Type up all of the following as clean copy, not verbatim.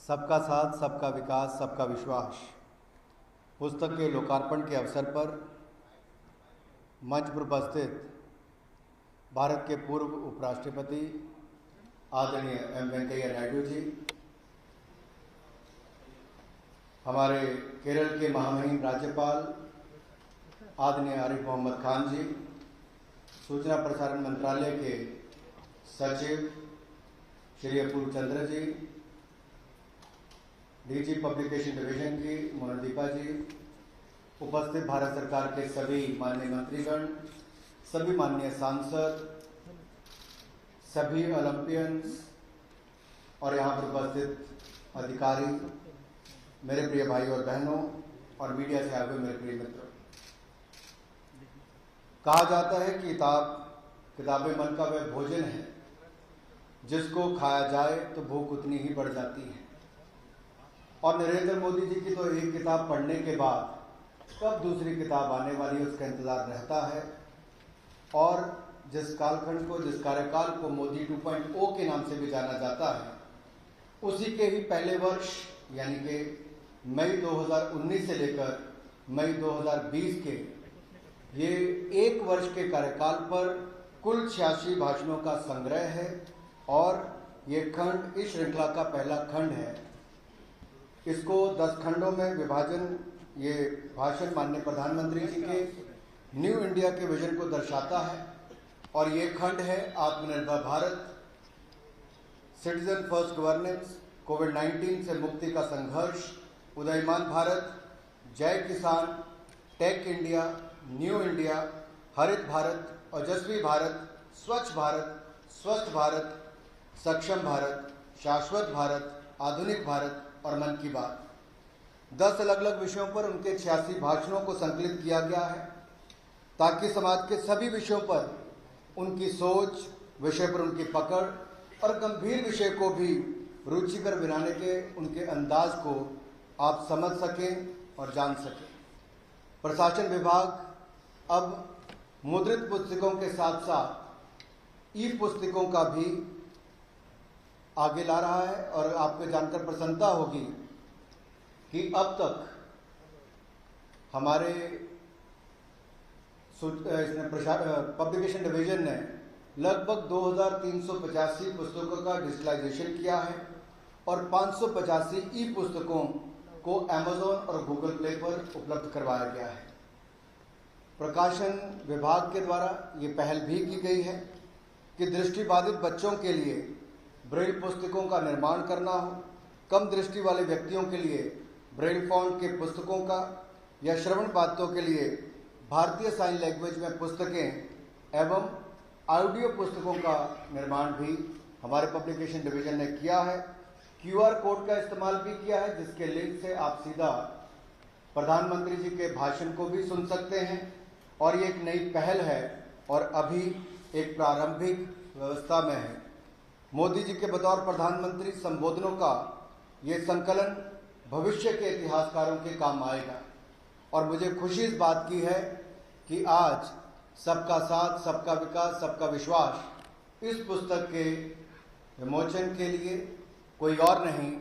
सबका साथ, सबका विकास, सबका विश्वास पुस्तक के लोकार्पण के अवसर पर मंच पर उपस्थित भारत के पूर्व उपराष्ट्रपति आदरणीय एम वेंकैया नायडू जी, हमारे केरल के महामहिम राज्यपाल आदरणीय आरिफ मोहम्मद खान जी, सूचना प्रसारण मंत्रालय के सचिव श्री अपूर्व Chandra ji, DG publication division की मोनदीपा जी, उपस्थित भारत सरकार के सभी माननीय मंत्रीगण, सभी माननीय सांसद, सभी ओलंपियंस और यहाँ पर उपस्थित अधिकारी, मेरे प्रिय भाई और बहनों और मीडिया से आगे मेरे प्रिय मित्रों। कहा जाता है कि किताबें मन का वह भोजन है जिसको खाया जाए तो भूख उतनी ही बढ़ जाती है। और नरेंद्र मोदी जी की तो एक किताब पढ़ने के बाद कब दूसरी किताब आने वाली है उसका इंतजार रहता है। और जिस कालखंड को, जिस कार्यकाल को मोदी 2.0 के नाम से भी जाना जाता है, उसी के ही पहले वर्ष यानी कि मई 2019 से लेकर मई 2020 के ये एक वर्ष के कार्यकाल पर कुल 86 भाषणों का संग्रह है। और ये खंड इस श्रृंखला का पहला खंड है। इसको 10 खंडों में विभाजन, ये भाषण माननीय प्रधानमंत्री जी के न्यू इंडिया के विजन को दर्शाता है। और ये खंड है आत्मनिर्भर भारत, सिटीजन फर्स्ट गवर्नेंस, कोविड-19 से मुक्ति का संघर्ष, उदयमान भारत, जय किसान, टेक इंडिया, न्यू इंडिया, हरित भारत, ओजस्वी भारत, स्वच्छ भारत, स्वस्थ भारत, सक्षम भारत, शाश्वत भारत, आधुनिक भारत और मन की बात। 10 अलग अलग विषयों पर उनके 86 भाषणों को संकलित किया गया है ताकि समाज के सभी विषयों पर उनकी सोच, विषय पर उनकी पकड़ और गंभीर विषय को भी रुचिकर बनाने के उनके अंदाज को आप समझ सकें और जान सकें। प्रशासन विभाग अब मुद्रित पुस्तकों के साथ साथ ई पुस्तकों का भी आगे ला रहा है। और आपको जानकर प्रसन्नता होगी कि अब तक हमारे पब्लिकेशन डिवीजन ने लगभग 2385 पुस्तकों का डिजिटलाइजेशन किया है और 585 ई पुस्तकों को अमेज़न और गूगल प्ले पर उपलब्ध करवाया गया है। प्रकाशन विभाग के द्वारा ये पहल भी की गई है कि दृष्टिबाधित बच्चों के लिए ब्रेल पुस्तकों का निर्माण करना हो, कम दृष्टि वाले व्यक्तियों के लिए ब्रेल फॉन्ट के पुस्तकों का, या श्रवण बाधितों के लिए भारतीय साइन लैंग्वेज में पुस्तकें एवं ऑडियो पुस्तकों का निर्माण भी हमारे पब्लिकेशन डिवीजन ने किया है। QR कोड का इस्तेमाल भी किया है जिसके लिंक से आप सीधा प्रधानमंत्री जी के भाषण को भी सुन सकते हैं। और ये एक नई पहल है और अभी एक प्रारंभिक व्यवस्था में है। मोदी जी के बतौर प्रधानमंत्री संबोधनों का ये संकलन भविष्य के इतिहासकारों के काम आएगा। और मुझे खुशी इस बात की है कि आज सबका साथ, सबका विकास, सबका विश्वास इस पुस्तक के विमोचन के लिए कोई और नहीं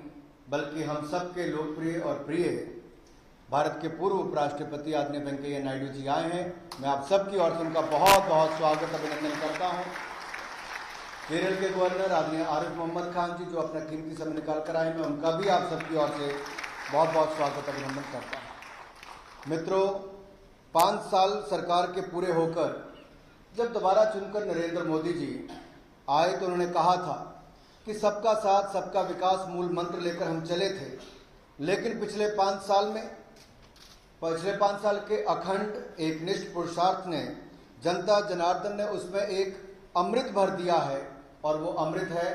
बल्कि हम सबके लोकप्रिय और प्रिय भारत के पूर्व उपराष्ट्रपति आदरणीय वेंकैया नायडू जी आए हैं। मैं आप सबकी ओर से उनका बहुत बहुत स्वागत अभिनंदन करता हूं। केरल के गवर्नर आदरणीय आरिफ मोहम्मद खान जी जो अपना कीमती समय निकाल कर आए, मैं उनका भी आप सबकी ओर से बहुत बहुत स्वागत अभिनंदन करता हूं। मित्रों, 5 साल सरकार के पूरे होकर जब दोबारा चुनकर नरेंद्र मोदी जी आए तो उन्होंने कहा था कि सबका साथ, सबका विकास मूल मंत्र लेकर हम चले थे। लेकिन पिछले 5 साल के अखंड एकनिष्ठ पुरुषार्थ ने, जनता जनार्दन ने उसमें एक अमृत भर दिया है और वो अमृत है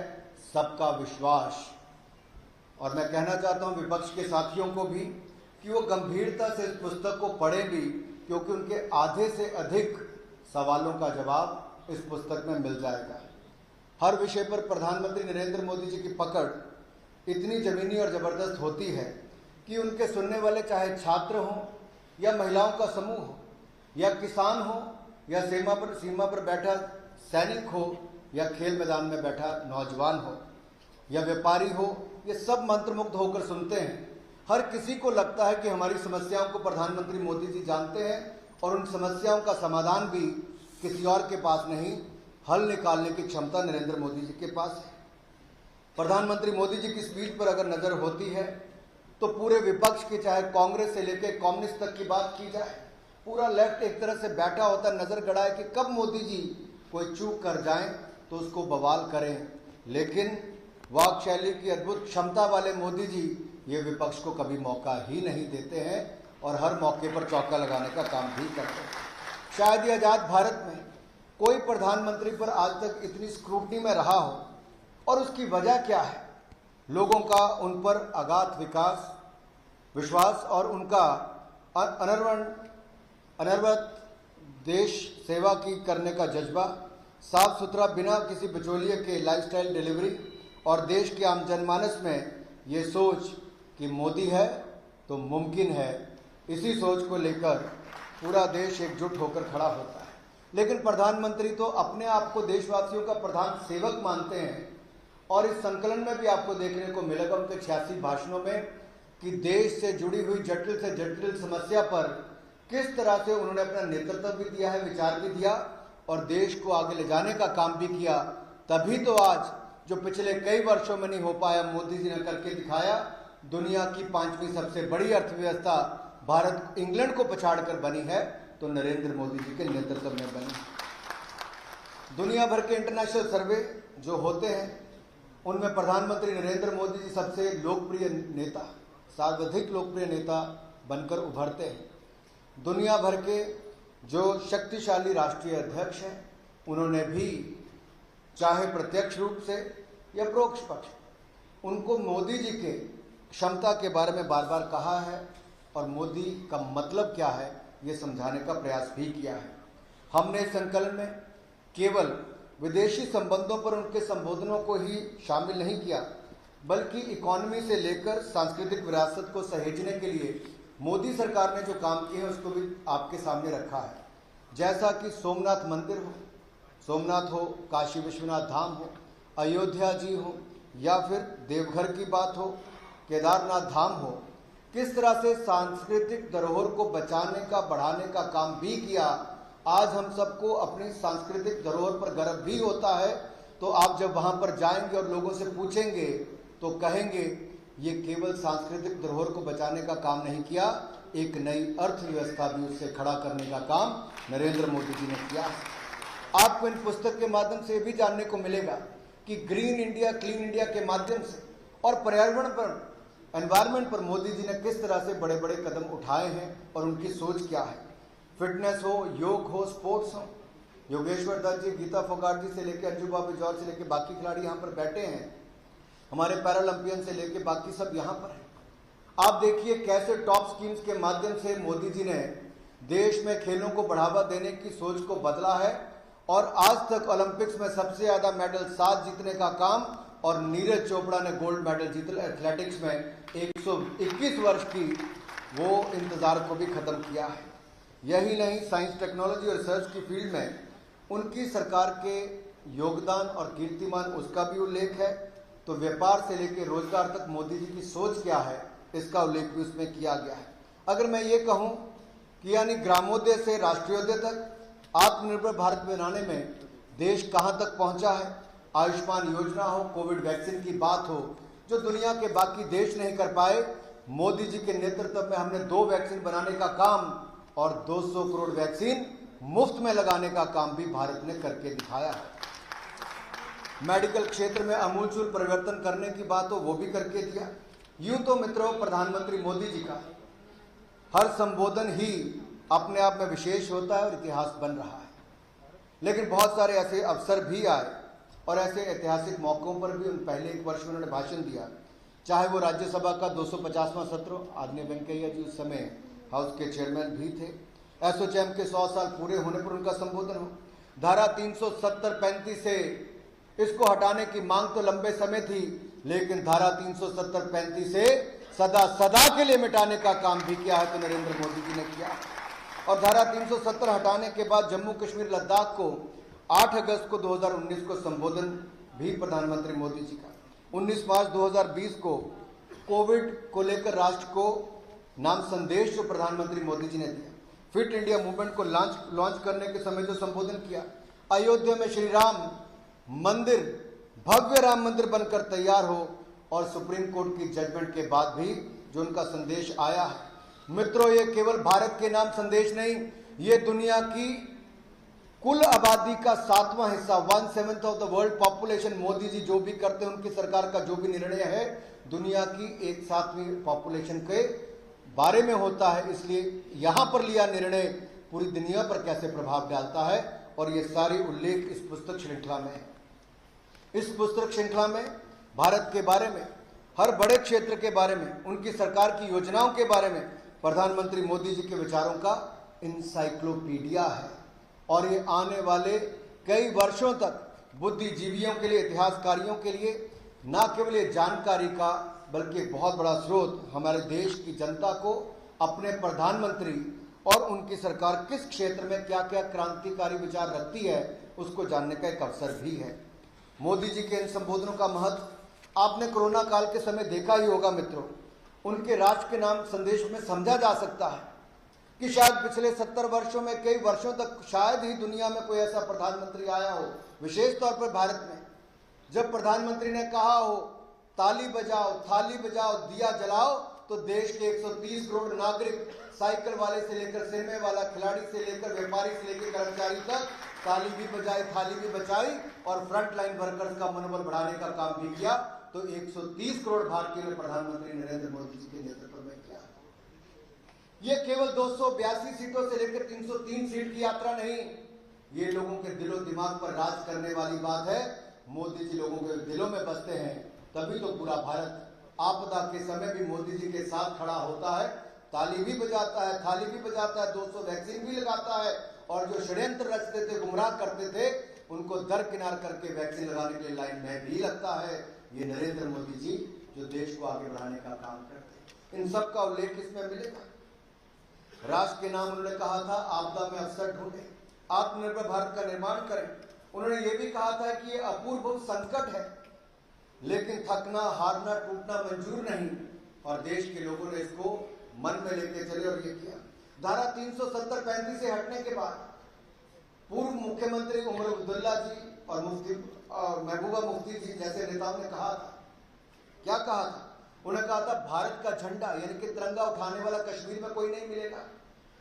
सबका विश्वास। और मैं कहना चाहता हूं विपक्ष के साथियों को भी कि वो गंभीरता से इस पुस्तक को पढ़ें भी, क्योंकि उनके आधे से अधिक सवालों का जवाब इस पुस्तक में मिल जाएगा। हर विषय पर प्रधानमंत्री नरेंद्र मोदी जी की पकड़ इतनी जमीनी और जबरदस्त होती है कि उनके सुनने वाले चाहे छात्र हों या महिलाओं का समूह हो या किसान हो या सीमा पर बैठा सैनिक हो या खेल मैदान में बैठा नौजवान हो, या व्यापारी हो, ये सब मंत्रमुग्ध होकर सुनते हैं। हर किसी को लगता है कि हमारी समस्याओं को प्रधानमंत्री मोदी जी जानते हैं और उन समस्याओं का समाधान भी किसी और के पास नहीं, हल निकालने की क्षमता नरेंद्र मोदी जी के पास है। प्रधानमंत्री मोदी जी की स्पीच पर अगर नजर होती है तो पूरे विपक्ष की, चाहे कांग्रेस से लेकर कम्युनिस्ट तक की बात की जाए, पूरा लेफ्ट एक तरह से बैठा होता नजर गड़ा है कि कब मोदी जी कोई चूक कर जाएं तो उसको बवाल करें। लेकिन वाक शैली की अद्भुत क्षमता वाले मोदी जी ये विपक्ष को कभी मौका ही नहीं देते हैं और हर मौके पर चौका लगाने का काम भी करते हैं। शायद ये आजाद भारत में कोई प्रधानमंत्री पर आज तक इतनी स्क्रूटनी में रहा हो, और उसकी वजह क्या है? लोगों का उन पर अगाध विश्वास और उनका अनवरत देश सेवा की करने का जज्बा, साफ सुथरा बिना किसी बिचौलिए के लाइफस्टाइल डिलीवरी और देश के आम जनमानस में ये सोच कि मोदी है तो मुमकिन है, इसी सोच को लेकर पूरा देश एकजुट होकर खड़ा होता है। लेकिन प्रधानमंत्री तो अपने आप को देशवासियों का प्रधान सेवक मानते हैं और इस संकलन में भी आपको देखने को मिलेगा उनके 86 भाषणों में कि देश से जुड़ी हुई जटिल से जटिल समस्या पर किस तरह से उन्होंने अपना नेतृत्व भी दिया है, विचार भी दिया और देश को आगे ले जाने का काम भी किया। तभी तो आज जो पिछले कई वर्षों में नहीं हो पाया, मोदी जी ने करके दिखाया। दुनिया की 5वीं सबसे बड़ी अर्थव्यवस्था भारत इंग्लैंड को पछाड़कर बनी है तो नरेंद्र मोदी जी के नेतृत्व में बनी। दुनिया भर के इंटरनेशनल सर्वे जो होते हैं उनमें प्रधानमंत्री नरेंद्र मोदी जी सबसे लोकप्रिय नेता, सर्वाधिक लोकप्रिय नेता बनकर उभरते हैं। दुनिया भर के जो शक्तिशाली राष्ट्रीय अध्यक्ष हैं उन्होंने भी चाहे प्रत्यक्ष रूप से या परोक्ष पक्ष उनको मोदी जी के क्षमता के बारे में बार बार कहा है और मोदी का मतलब क्या है ये समझाने का प्रयास भी किया है। हमने संकलन में केवल विदेशी संबंधों पर उनके संबोधनों को ही शामिल नहीं किया, बल्कि इकोनॉमी से लेकर सांस्कृतिक विरासत को सहेजने के लिए मोदी सरकार ने जो काम किए हैं उसको भी आपके सामने रखा है। जैसा कि सोमनाथ मंदिर हो, सोमनाथ हो, काशी विश्वनाथ धाम हो, अयोध्या जी हो या फिर देवघर की बात हो, केदारनाथ धाम हो, किस तरह से सांस्कृतिक धरोहर को बचाने का, बढ़ाने का काम भी किया। आज हम सबको अपनी सांस्कृतिक धरोहर पर गर्व भी होता है। तो आप जब वहाँ पर जाएंगे और लोगों से पूछेंगे तो कहेंगे ये केवल सांस्कृतिक धरोहर को बचाने का काम नहीं किया, एक नई अर्थव्यवस्था भी उससे खड़ा करने का काम नरेंद्र मोदी जी ने किया। आपको इन पुस्तक के माध्यम से भी जानने को मिलेगा कि ग्रीन इंडिया, क्लीन इंडिया के माध्यम से और पर्यावरण पर, एनवायरनमेंट पर मोदी जी ने किस तरह से बड़े बड़े कदम उठाए हैं और उनकी सोच क्या है। फिटनेस हो, योग हो, स्पोर्ट्स हो, योगेश्वर दत्त जी, गीता फोगाट जी से लेकर अंजू बाबू जॉर्ज से लेकर बाकी खिलाड़ी यहाँ पर बैठे हैं, हमारे पैरालंपियन से लेकर बाकी सब यहाँ पर हैं। आप देखिए कैसे टॉप स्कीम्स के माध्यम से मोदी जी ने देश में खेलों को बढ़ावा देने की सोच को बदला है और आज तक ओलंपिक्स में सबसे ज़्यादा मेडल 7 जीतने का काम, और नीरज चोपड़ा ने गोल्ड मेडल जीता एथलेटिक्स में। 121 वर्ष की वो इंतज़ार को भी ख़त्म किया है। यही नहीं, साइंस, टेक्नोलॉजी और रिसर्च की फील्ड में उनकी सरकार के योगदान और कीर्तिमान उसका भी उल्लेख है। तो व्यापार से लेकर रोजगार तक मोदी जी की सोच क्या है इसका उल्लेख भी उसमें किया गया है। अगर मैं ये कहूँ कि यानी ग्रामोदय से राष्ट्रीयोदय तक आत्मनिर्भर भारत बनाने में देश कहाँ तक पहुँचा है, आयुष्मान योजना हो, कोविड वैक्सीन की बात हो, जो दुनिया के बाकी देश नहीं कर पाए, मोदी जी के नेतृत्व में हमने 2 वैक्सीन बनाने का काम और 200 करोड़ वैक्सीन मुफ्त में लगाने का काम भी भारत ने करके दिखाया है। मेडिकल क्षेत्र में आमूलचूल परिवर्तन करने की बात हो, वो भी करके दिया। यूं तो मित्रों, प्रधानमंत्री मोदी जी का हर संबोधन ही अपने आप में विशेष होता है और इतिहास बन रहा है। लेकिन बहुत सारे ऐसे अवसर भी आए और ऐसे ऐतिहासिक मौक़ों पर भी पहले 1 वर्ष में उन्होंने भाषण दिया, चाहे वो राज्यसभा का 250वां सत्र, आदरणीय वेंकैया जी उस समय हाउस के चेयरमैन भी थे, एसोचैम के 100 साल पूरे होने पर उनका संबोधन हो, धारा 370-35 से इसको हटाने की मांग तो लंबे समय थी, लेकिन धारा 370-35 से सदा के लिए मिटाने का काम भी किया है तो नरेंद्र मोदी जी ने किया। और धारा 370 हटाने के बाद जम्मू कश्मीर, लद्दाख को 8 अगस्त को 2019 को संबोधन भी प्रधानमंत्री मोदी जी का। 19 मार्च 2020 को कोविड को लेकर राष्ट्र को नाम संदेश जो प्रधानमंत्री मोदी जी ने दिया, फिट इंडिया मूवमेंट को लॉन्च करने के समय जो संबोधन किया, अयोध्या में श्री राम मंदिर, भव्य राम मंदिर बनकर तैयार हो, और सुप्रीम कोर्ट की जजमेंट के बाद भी जो उनका संदेश आया है, मित्रों, ये केवल भारत के नाम संदेश नहीं, ये दुनिया की कुल आबादी का 7वां हिस्सा, 1/7 of the world population, Modi ji जो भी करते हैं, उनकी सरकार का जो भी निर्णय है, दुनिया की 1/7वीं पॉपुलेशन के बारे में होता है। इसलिए यहां पर लिया निर्णय पूरी दुनिया पर कैसे प्रभाव डालता है, और ये सारी उल्लेख इस पुस्तक श्रृंखला में है। इस पुस्तक श्रृंखला में भारत के बारे में, हर बड़े क्षेत्र के बारे में, उनकी सरकार की योजनाओं के बारे में प्रधानमंत्री मोदी जी के विचारों का इंसाइक्लोपीडिया है, और ये आने वाले कई वर्षों तक बुद्धिजीवियों के लिए, इतिहासकारियों के लिए न केवल ये जानकारी का बल्कि एक बहुत बड़ा स्रोत, हमारे देश की जनता को अपने प्रधानमंत्री और उनकी सरकार किस क्षेत्र में क्या क्या क्रांतिकारी विचार रखती है उसको जानने का एक अवसर भी है। मोदी जी के इन संबोधनों का महत्व आपने कोरोना काल के समय देखा ही होगा मित्रों। उनके राष्ट्र के नाम संदेश में समझा जा सकता है कि शायद पिछले 70 वर्षों में, कई वर्षों तक शायद ही दुनिया में कोई ऐसा प्रधानमंत्री आया हो, विशेष तौर पर भारत में, जब प्रधानमंत्री ने कहा हो ताली बजाओ, थाली बजाओ, दिया जलाओ, तो देश के 130 करोड़ नागरिक, साइकिल वाले से लेकर सिनेमे वाला, खिलाड़ी से लेकर व्यापारी से लेकर कर्मचारी तक ताली भी बजाई, थाली भी बचाई, और फ्रंट लाइन वर्कर्स का मनोबल बढ़ाने का काम भी किया। तो 130 करोड़ भारतीयों ने प्रधानमंत्री नरेंद्र मोदी जी के नेतृत्व में किया। ये केवल 282 सीटों से लेकर 303 सीट की यात्रा नहीं, ये लोगों के दिलो दिमाग पर राज करने वाली बात है। मोदी जी लोगों के दिलों में बसते हैं, तभी तो पूरा भारत आपदा के समय भी मोदी जी के साथ खड़ा होता है, ताली भी बजाता है, थाली भी बजाता है, 200 वैक्सीन भी लगाता है, और जो षड्यंत्र रचते थे, गुमराह करते थे, उनको दरकिनार करके वैक्सीन लगाने के लिए लाइन में भी लगता है। ये नरेंद्र मोदी जी जो देश को आगे बढ़ाने का काम करते हैं, इन सब का उल्लेख इसमें मिलेगा। राष्ट्र के नाम उन्होंने कहा था आपदा में अवसर ढूंढे, आत्मनिर्भर भारत का निर्माण करें। उन्होंने ये भी कहा था कि ये अपूर्व संकट है, लेकिन थकना, हारना, टूटना मंजूर नहीं, और देश के लोगों ने इसको मन में लेके चले और ये किया। धारा 370-35 से हटने के बाद पूर्व मुख्यमंत्री उमर अब्दुल्ला जी और मुफ्ती महबूबा मुफ्ती जी जैसे नेताओं ने कहा था, क्या कहा था? उन्होंने कहा था भारत का झंडा यानी कि तिरंगा उठाने वाला कश्मीर में कोई नहीं मिलेगा।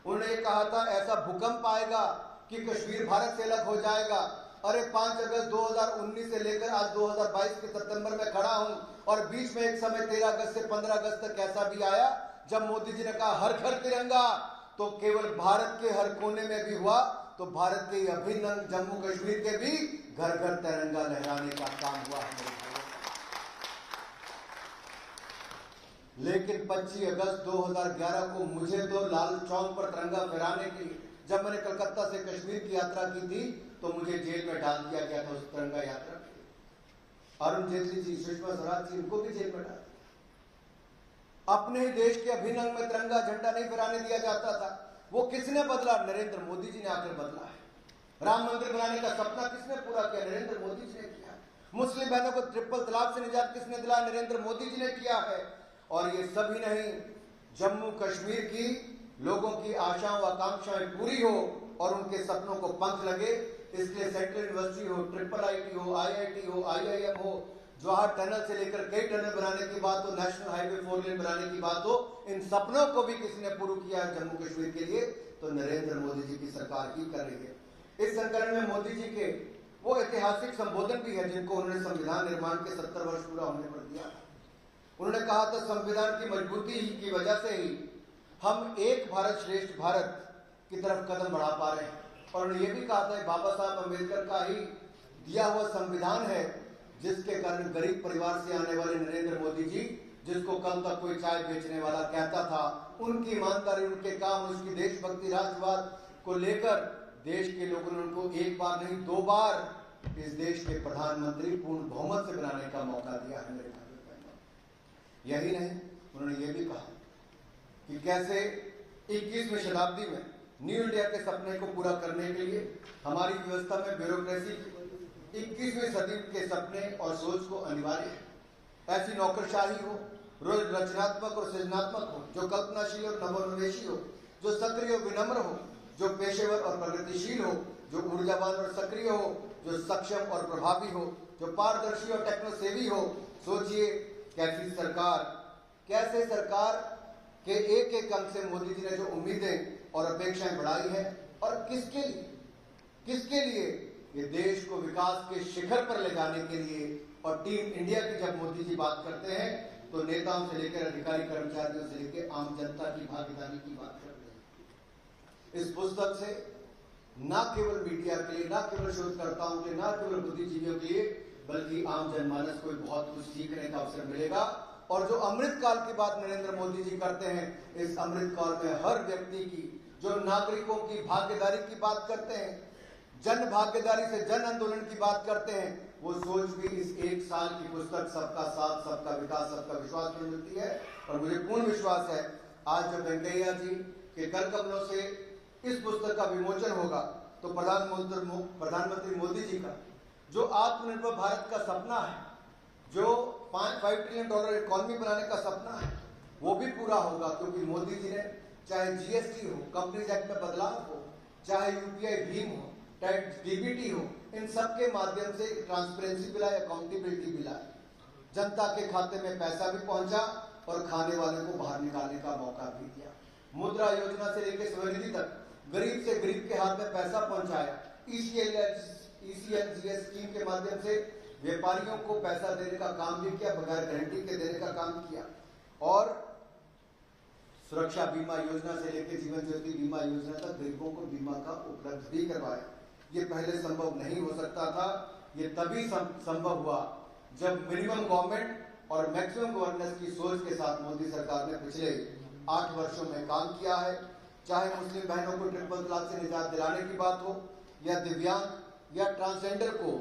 उन्होंने ये कहा था ऐसा भूकंप आएगा कि कश्मीर भारत से अलग हो जाएगा। अरे 5 अगस्त 2019 से लेकर आज 2022 के सितंबर में खड़ा हूं, और बीच में एक समय 13 अगस्त से 15 अगस्त तक ऐसा भी आया जब मोदी जी ने कहा हर घर तिरंगा, तो केवल भारत के हर कोने में भी हुआ, तो भारत के अभिन्न जम्मू कश्मीर के भी घर घर तिरंगा लहराने का काम हुआ है। लेकिन 25 अगस्त 2011 को मुझे तो लाल चौक पर तिरंगा फहराने के लिए, जब मैंने कलकत्ता से कश्मीर की यात्रा की थी, तो मुझे जेल में डाल दिया गया था उस तिरंगा यात्रा के लिए। अरुण जेटली जी, सुषमा स्वराज जी, इनको भी जेल में डाल दिया। अपने ही देश के अभिन्न अंग में तिरंगा झंडा नहीं फहराने दिया जाता था। वो किसने बदला? नरेंद्र मोदी जी ने आकर बदला है। राम मंदिर बनाने का सपना किसने पूरा किया? नरेंद्र मोदी जी ने किया। मुस्लिम बहनों को ट्रिपल तलाक से निजात किसने दिलाया? नरेंद्र मोदी जी ने किया है। और ये सभी नहीं, जम्मू कश्मीर की लोगों की आशाओं आकांक्षाएं पूरी हो और उनके सपनों को पंख लगे, इसलिए सेंट्रल यूनिवर्सिटी हो, ट्रिपल आईटी हो, आईआईटी हो, आईआईएम हो, जवाहर टनल से लेकर कई टनल बनाने की बात हो, नेशनल हाईवे 4 लेन बनाने की बात हो, इन सपनों को भी किसने पूरा किया है जम्मू कश्मीर के लिए? तो नरेंद्र मोदी जी की सरकार ही कर रही है। इस संकलन में मोदी जी के वो ऐतिहासिक संबोधन भी है जिनको उन्होंने संविधान निर्माण के 70 वर्ष पूरा होने पर दिया। उन्होंने कहा था संविधान की मजबूती की वजह से ही हम एक भारत श्रेष्ठ भारत की तरफ कदम बढ़ा पा रहे हैं। और उन्होंने ये भी कहा था बाबा साहब अम्बेडकर का ही दिया हुआ संविधान है जिसके कारण गरीब परिवार से आने वाले नरेंद्र मोदी जी, जिसको कल तक कोई चाय बेचने वाला कहता था, उनकी ईमानदारी, उनके काम, उसकी देशभक्ति, राष्ट्रवाद को लेकर देश के लोगों ने उनको एक बार नहीं 2 बार इस देश के प्रधानमंत्री पूर्ण बहुमत से बनाने का मौका दिया है मेरे भाई बहनों। यही नहीं, उन्होंने ये भी कहा कि कैसे 21वीं शताब्दी में न्यू इंडिया के सपने को पूरा करने के लिए हमारी व्यवस्था में ब्यूरोक्रेसी 21वीं सदी के सपने और सोच को अनिवार्य है। ऐसी नौकरशाही हो, रोज रचनात्मक और सृजनात्मक हो, जो कल्पनाशील और नवोन्मेषी हो, जो सक्रिय और विनम्र हो, जो पेशेवर और प्रगतिशील हो, जो ऊर्जावान और सक्रिय हो, जो सक्षम और प्रभावी हो, जो पारदर्शी और टेक्नो सेवी हो। सोचिए कैसे सरकार के एक एक अंक से मोदी जी ने जो उम्मीदें और अपेक्षाएं बढ़ाई है, और किसके लिए ये देश को विकास के शिखर पर ले जाने के लिए। और टीम इंडिया की जब मोदी जी बात करते हैं तो नेताओं से लेकर अधिकारी कर्मचारियों से लेकर आम जनता की भागीदारी की बात करते हैं। इस पुस्तक से न केवल मीडिया के लिए, न केवल शोधकर्ताओं के लिए, न केवल बुद्धिजीवियों के लिए, बल्कि आम जनमानस को बहुत कुछ सीखने का अवसर मिलेगा। और जो अमृत काल की बात नरेंद्र मोदी जी करते हैं, इस अमृत काल में हर व्यक्ति की, जो नागरिकों की भागीदारी की बात करते हैं, जन भागीदारी से जन आंदोलन की बात करते हैं, वो सोच भी इस एक साल की पुस्तक सबका साथ, सबका विकास, सबका विश्वास में मिलती है। और मुझे पूर्ण विश्वास है आज जब वेंकैया जी के कर कमलों से इस पुस्तक का विमोचन होगा तो प्रधानमंत्री मोदी जी का जो आत्मनिर्भर भारत का सपना है, जो $5 ट्रिलियन इकोनॉमी बनाने का सपना है, वो भी पूरा होगा। क्योंकि मोदी जी ने चाहे जीएसटी हो, कंपनीज एक्ट में बदलाव हो, चाहे यूपीआई भीम हो, टैक्स डीबीटी हो, इन सब के माध्यम से ट्रांसपेरेंसी भी लाए, अकाउंटेबिलिटी भी लाए, जनता के खाते में पैसा भी पहुंचा और खाने वाले को बाहर निकालने का मौका भी दिया। मुद्रा योजना से लेकर स्वनिधि तक गरीब से गरीब के हाथ में पैसा पहुंचाया। ECLGS स्कीम के माध्यम से व्यापारियों को पैसा देने का काम भी किया, बगैर गारंटी के देने का काम किया। और सुरक्षा बीमा योजना से लेकर जीवन ज्योति बीमा योजना तक गरीबों को बीमा का उपलब्ध भी करवाया। ये पहले संभव नहीं हो सकता था। ये तभी संभव हुआ जब मिनिमम गवर्नमेंट और मैक्सिमम गवर्नेंस की सोच के साथ मोदी सरकार ने पिछले 8 वर्षों में काम किया है। चाहे मुस्लिम बहनों को ट्रिपल तलाक से निजात दिलाने की बात हो, या दिव्यांग या ट्रांसजेंडर को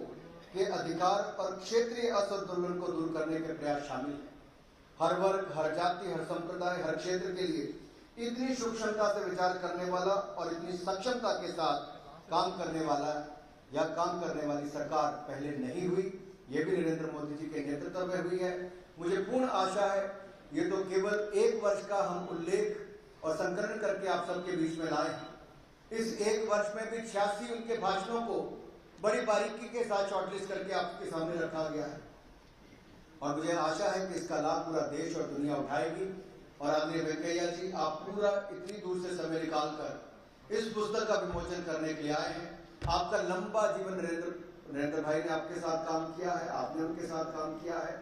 के अधिकार और क्षेत्रीय असंतुलन को दूर करने के प्रयास शामिल है। हर वर्ग, हर जाति, हर संप्रदाय, हर क्षेत्र के लिए इतनी सूक्ष्मता से विचार करने वाला और इतनी सक्षमता के साथ काम करने वाला या काम करने वाली सरकार पहले नहीं हुई। ये भी नरेंद्र मोदी जी के नेतृत्व में हुई है। मुझे पूर्ण आशा है ये तो केवल 1 वर्ष का हम उल्लेख और संकलन करके आप सबके बीच में लाए हैं। इस 1 वर्ष में भी 86 उनके भाषणों को बड़ी बारीकी के साथ शॉर्टलिस्ट करके आपके सामने रखा गया है। और मुझे आशा है कि इसका लाभ पूरा देश और दुनिया उठाएगी। और आदरणीय वेंकैया जी, आप पूरा इतनी दूर से समय निकालकर इस पुस्तक का विमोचन करने के लिए आए हैं। आपका लंबा जीवन नरेंद्र भाई ने आपके साथ काम किया है, आपने उनके साथ काम किया है।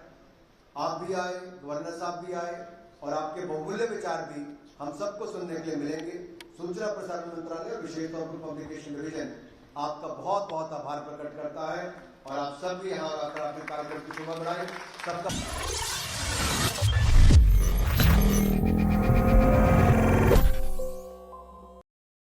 आप भी आए, गवर्नर साहब भी आए, और आपके बहुमूल्य विचार भी हम सबको सुनने के लिए मिलेंगे। सूचना प्रसारण मंत्रालय और विशेष तौर पर पब्लिकेशन डिवीजन आपका बहुत बहुत आभार प्रकट करता है। और आप सब भी यहाँ आकर अपने कार्यक्रम की शोभा बढ़ाएं। सबका